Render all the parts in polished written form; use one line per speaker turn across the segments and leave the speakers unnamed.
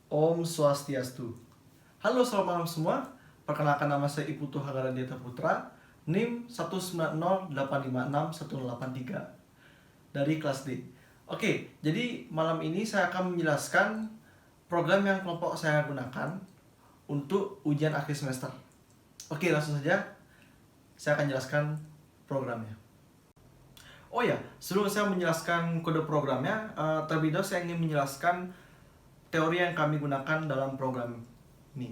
Om Swastiastu. Halo, selamat malam semua. Perkenalkan, nama saya Iputu Hagarandiata Putra, NIM 190856183 dari kelas D. Oke, jadi malam ini saya akan menjelaskan program yang kelompok saya gunakan untuk ujian akhir semester. Oke, langsung saja saya akan jelaskan programnya. Oh ya, sebelum saya menjelaskan kode programnya, terlebih dahulu saya ingin menjelaskan teori yang kami gunakan dalam program ini.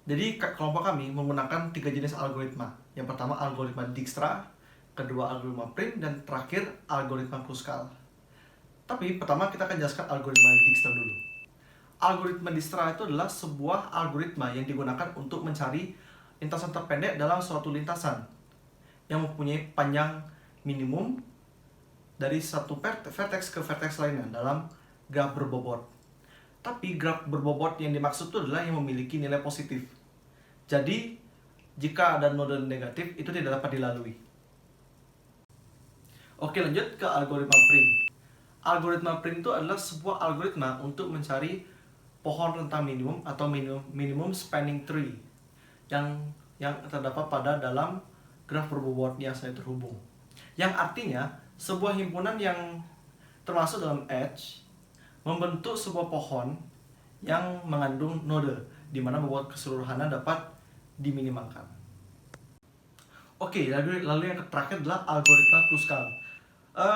Jadi kelompok kami menggunakan 3 jenis algoritma. Yang pertama algoritma Dijkstra, kedua algoritma Prim, dan terakhir algoritma Kruskal. Tapi pertama kita akan jelaskan algoritma Dijkstra dulu. Algoritma Dijkstra itu adalah sebuah algoritma yang digunakan untuk mencari lintasan terpendek dalam suatu lintasan yang mempunyai panjang minimum dari satu vertex ke vertex lainnya dalam graf berbobot. Tapi graf berbobot yang dimaksud itu adalah yang memiliki nilai positif. Jadi, jika ada node negatif, itu tidak dapat dilalui. Oke, lanjut ke algoritma Prim. Algoritma Prim itu adalah sebuah algoritma untuk mencari pohon rentang minimum atau minimum spanning tree yang terdapat pada dalam graf berbobot yang saya terhubung. Yang artinya, sebuah himpunan yang termasuk dalam edge membentuk sebuah pohon yang mengandung node, di mana bobot keseluruhannya dapat diminimalkan. Oke, lalu yang terakhir adalah algoritma Kruskal.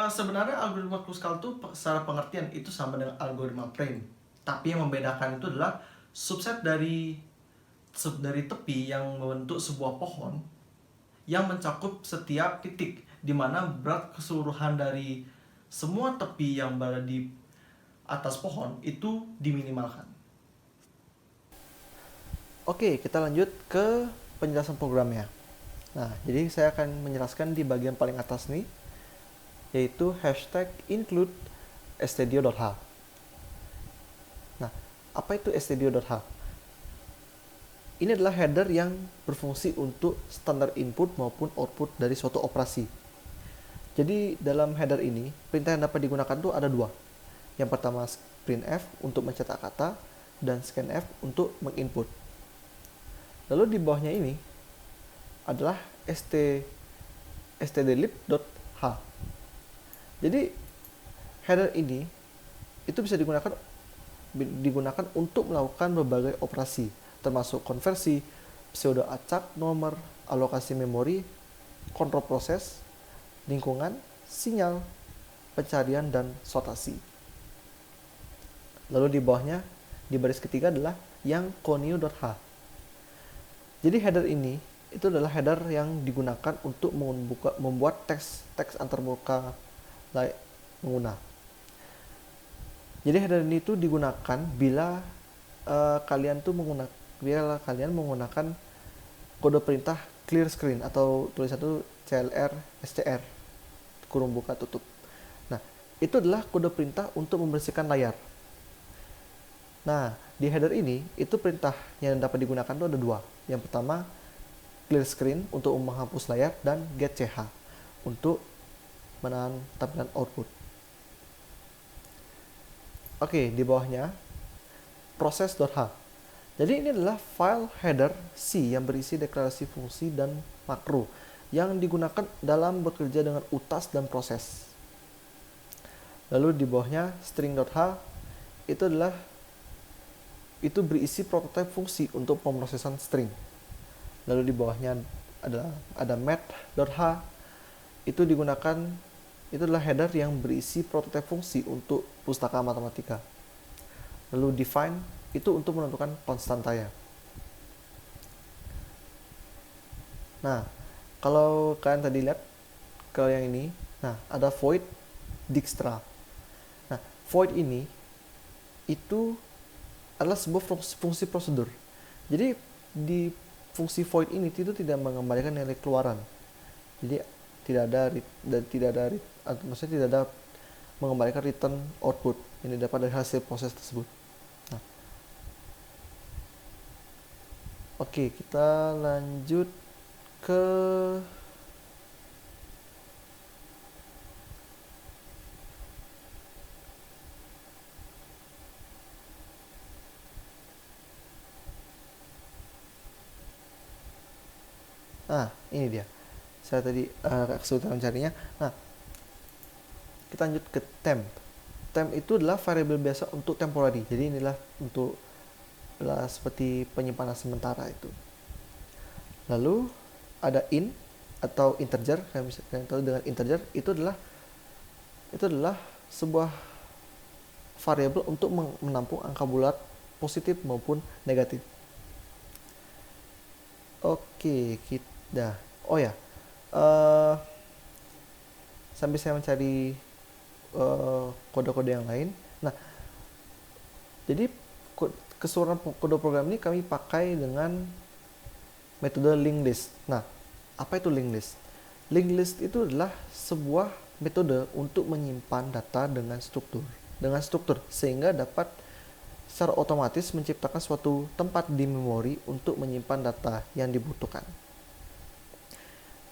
Sebenarnya algoritma Kruskal itu secara pengertian itu sama dengan algoritma Prim, tapi yang membedakan itu adalah subset dari tepi yang membentuk sebuah pohon yang mencakup setiap titik, di mana berat keseluruhan dari semua tepi yang berada di atas pohon itu diminimalkan. Oke, kita lanjut ke penjelasan programnya. Nah, jadi saya akan menjelaskan di bagian paling atas nih, yaitu hashtag include stdio.h. Nah, apa itu stdio.h? Ini adalah header yang berfungsi untuk standar input maupun output dari suatu operasi. Jadi dalam header ini, perintah yang dapat digunakan tuh ada dua. Yang pertama printf untuk mencetak kata, dan scanf untuk menginput. Lalu di bawahnya ini adalah stdlib.h. Jadi header ini itu bisa digunakan untuk melakukan berbagai operasi, termasuk konversi, pseudo acak nomor, alokasi memori, kontrol proses, lingkungan, sinyal, pencarian, dan sortasi. Lalu di bawahnya, di baris ketiga adalah yang continue.h. Jadi header ini itu adalah header yang digunakan untuk membuat teks antarmuka pengguna. Jadi header ini itu digunakan bila kalian menggunakan kode perintah clear screen atau tulisan itu clr str kurung buka tutup. Nah, itu adalah kode perintah untuk membersihkan layar. Nah, di header ini itu perintah yang dapat digunakan itu ada dua. Yang pertama clear screen untuk menghapus layar, dan get ch untuk menahan tampilan output. Oke, di bawahnya process.h. Jadi ini adalah file header C yang berisi deklarasi fungsi dan makro yang digunakan dalam bekerja dengan utas dan proses. Lalu di bawahnya string.h itu berisi prototipe fungsi untuk pemrosesan string. Lalu di bawahnya ada math.h itu adalah header yang berisi prototipe fungsi untuk pustaka matematika. Lalu define itu untuk menentukan konstantanya. Nah, kalau kalian tadi lihat ke yang ini, nah ada void Dijkstra. Nah, void ini itu adalah sebuah fungsi prosedur. Jadi di fungsi void ini itu tidak mengembalikan nilai keluaran. Jadi tidak ada mengembalikan return output yang didapat dari hasil proses tersebut. Nah, oke, kita lanjut ke Nah, ini dia. Saya tadi kesulitan mencarinya. Nah, kita lanjut ke temp. Temp itu adalah variabel biasa untuk temporary. Jadi inilah untuk seperti penyimpanan sementara itu. Lalu ada int atau integer. Kalian tahu dengan integer itu adalah sebuah variabel untuk menampung angka bulat positif maupun negatif. Oke, kita. Oh ya, sambil saya mencari kode-kode yang lain. Nah, jadi keseluruhan kode program ini kami pakai dengan metode linked list. Nah, apa itu linked list? Linked list itu adalah sebuah metode untuk menyimpan data dengan struktur sehingga dapat secara otomatis menciptakan suatu tempat di memori untuk menyimpan data yang dibutuhkan.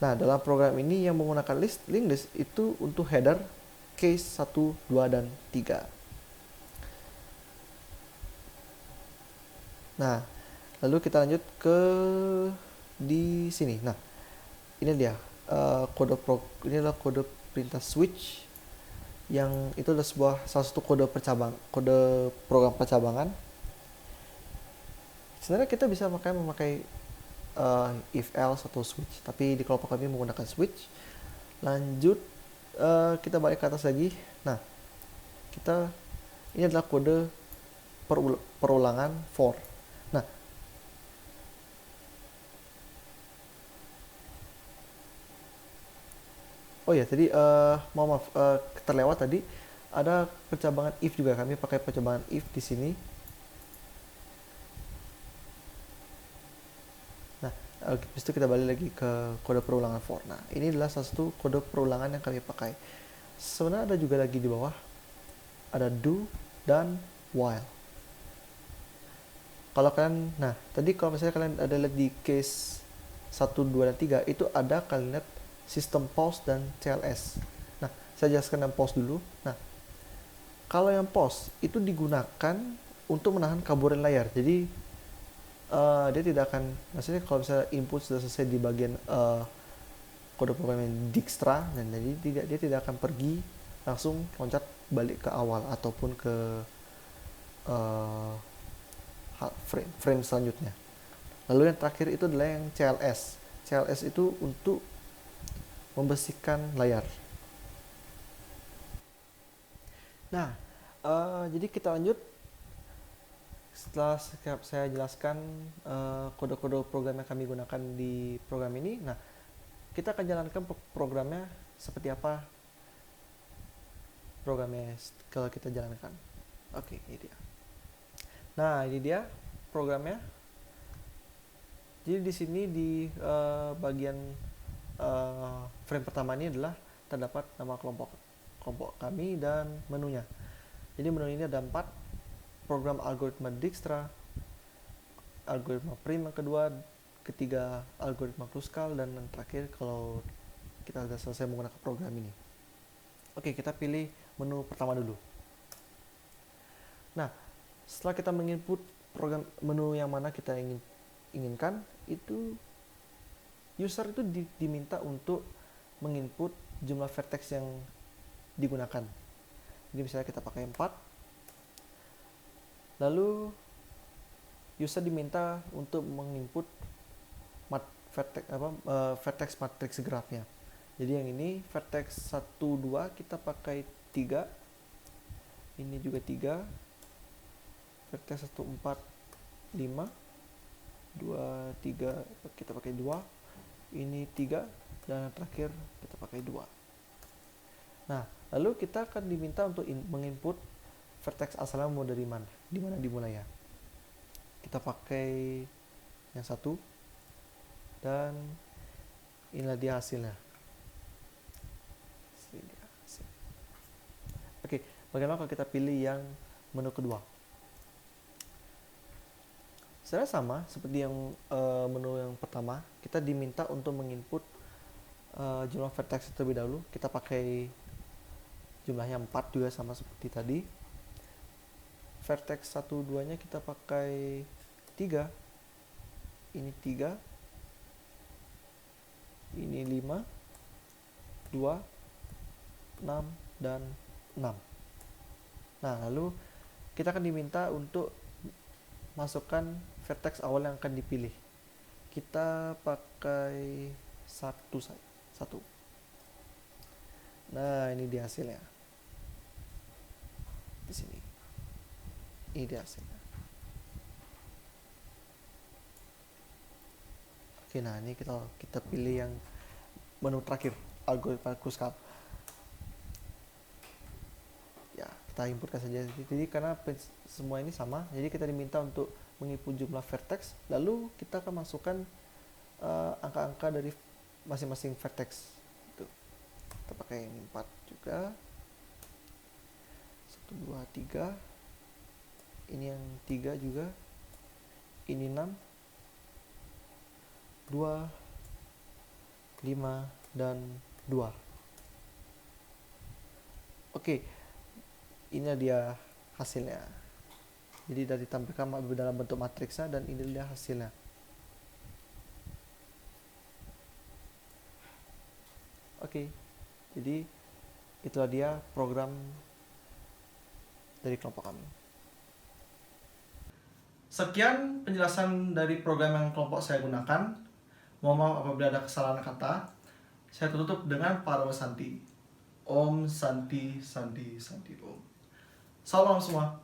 Nah, dalam program ini yang menggunakan linked list itu untuk header case 1, 2, dan 3. Nah, lalu kita lanjut ke di sini. Nah, ini dia ini adalah kode perintah switch yang itu adalah salah satu kode program percabangan. Sebenarnya kita bisa memakai if else atau switch, tapi di kelompok kami menggunakan switch. Lanjut kita balik ke atas lagi. Nah, ini adalah kode perulangan for. Nah, oh ya, tadi maaf, terlewat tadi ada percabangan if juga. Kami pakai percabangan if di sini. Nah, habis itu kita balik lagi ke kode perulangan for. Nah, ini adalah salah satu kode perulangan yang kami pakai. Sebenarnya ada juga lagi di bawah. Ada do dan while. Kalau kalian, nah tadi kalau misalnya kalian ada lihat di case 1, 2, dan 3 itu ada kalian lihat sistem pause dan CLS. Nah, saya jelaskan yang pause dulu. Nah, kalau yang pause itu digunakan untuk menahan kaburan layar. Jadi dia tidak akan, maksudnya kalau misalnya input sudah selesai di bagian kode program yang Dijkstra, dan jadi dia tidak akan pergi langsung loncat balik ke awal ataupun ke frame selanjutnya. Lalu yang terakhir itu adalah yang CLS. CLS itu untuk membersihkan layar. Nah, jadi kita lanjut. Setelah saya jelaskan kode-kode program yang kami gunakan di program ini, nah kita akan jalankan programnya seperti apa programnya kalau kita jalankan. Oke, ini dia. Nah, ini dia programnya. Jadi di sini di bagian frame pertama ini adalah terdapat nama kelompok kami dan menunya. Jadi menu ini ada 4: program algoritma Dijkstra, algoritma prim yang kedua, ketiga algoritma Kruskal, dan yang terakhir kalau kita sudah selesai menggunakan program ini. Oke, kita pilih menu pertama dulu. Nah, setelah kita menginput program menu yang mana kita inginkan, itu user itu diminta untuk menginput jumlah vertex yang digunakan. Jadi misalnya kita pakai 4, lalu user diminta untuk menginput vertex matrix grafnya. Jadi yang ini vertex 1, 2 kita pakai 3, ini juga 3, vertex 1, 4, 5, 2, 3 kita pakai 2, ini 3, dan yang terakhir kita pakai 2. Nah, lalu kita akan diminta untuk menginput vertex asalnya mau dari mana, di mana dimulai ya. Kita pakai yang 1, dan inilah dia hasilnya. Oke, bagaimana kalau kita pilih yang menu kedua? Sebenarnya sama seperti yang menu yang pertama, kita diminta untuk menginput jumlah vertex terlebih dahulu. Kita pakai jumlahnya 4 juga sama seperti tadi. Vertex 1, 2 nya kita pakai 3, ini 3,
Ini 5, 2, 6, dan 6. Nah, lalu kita akan diminta untuk masukkan vertex awal yang akan dipilih. Kita pakai satu. Nah, ini dia hasilnya. Di sini. Ini dia hasilnya. Oke, nah ini kita pilih yang menu terakhir, algoritma Kruskal. Ya, kita inputkan saja. Jadi karena semua ini sama, jadi kita diminta untuk menginput jumlah vertex, lalu kita akan masukkan angka-angka dari masing-masing vertex. Gitu. Kita pakai yang 4 juga. 1, 2, 3. Ini yang 3 juga. Ini 6, 2, 5, dan 2. Oke, ini dia hasilnya. Jadi dari ditampilkan dalam bentuk matriksnya, dan ini dia hasilnya. Oke, jadi itulah dia program dari kelompok kami.
Sekian penjelasan dari program yang kelompok saya gunakan. Mohon maaf apabila ada kesalahan kata. Saya tutup dengan Parama Santi. Om Santi Santi Santi Om. Salam semua.